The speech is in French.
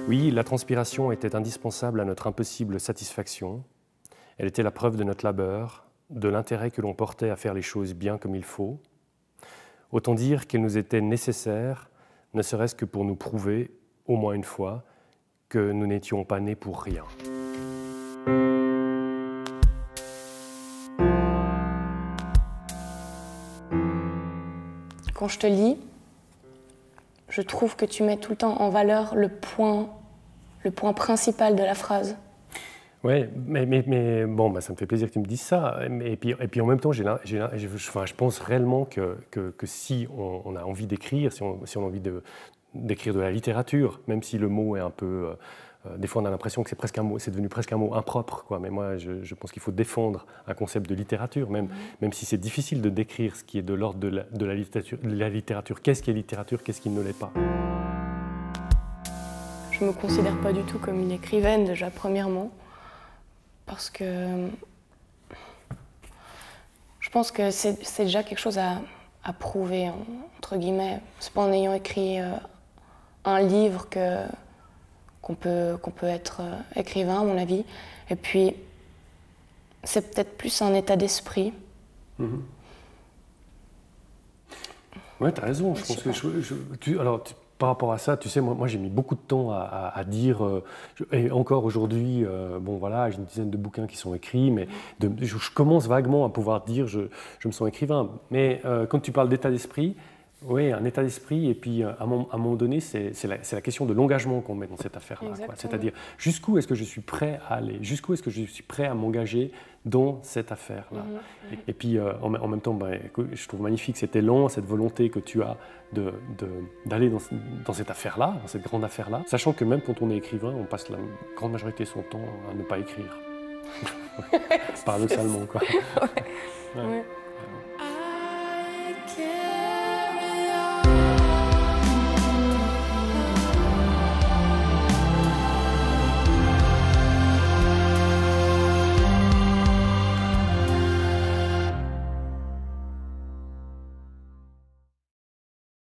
Oui, la transpiration était indispensable à notre impossible satisfaction. Elle était la preuve de notre labeur, de l'intérêt que l'on portait à faire les choses bien comme il faut. Autant dire qu'elle nous était nécessaire, ne serait-ce que pour nous prouver, au moins une fois, que nous n'étions pas nés pour rien. Quand je te lis, je trouve que tu mets tout le temps en valeur le point principal de la phrase. Oui, mais bon, bah, ça me fait plaisir que tu me dises ça. Et puis en même temps, je pense réellement que si on a envie d'écrire, si on a envie d'écrire de la littérature, même si le mot est un peu... des fois, on a l'impression que c'est devenu presque un mot impropre, quoi. Mais moi, je pense qu'il faut défendre un concept de littérature, même si c'est difficile de décrire ce qui est de l'ordre de la littérature. Qu'est-ce qui est littérature, qu'est-ce qui ne l'est pas? Je ne me considère pas du tout comme une écrivaine, déjà, premièrement, parce que je pense que c'est déjà quelque chose à prouver, entre guillemets. C'est pas en ayant écrit un livre qu'on peut être écrivain, à mon avis. Et puis, c'est peut-être plus un état d'esprit. Oui, tu as raison. Je pense que par rapport à ça, tu sais, moi j'ai mis beaucoup de temps à dire, et encore aujourd'hui, bon voilà, j'ai une dizaine de bouquins qui sont écrits, mais je commence vaguement à pouvoir dire je me sens écrivain. Mais quand tu parles d'état d'esprit, oui, un état d'esprit, et puis à un moment donné, c'est la question de l'engagement qu'on met dans cette affaire-là. C'est-à-dire, jusqu'où est-ce que je suis prêt à aller, jusqu'où est-ce que je suis prêt à m'engager dans cette affaire-là. Et puis, en même temps, je trouve magnifique cet élan, cette volonté que tu as d'aller dans cette affaire-là, dans cette grande affaire-là, sachant que même quand on est écrivain, on passe la grande majorité de son temps à ne pas écrire. Paradoxalement, quoi. Ouais.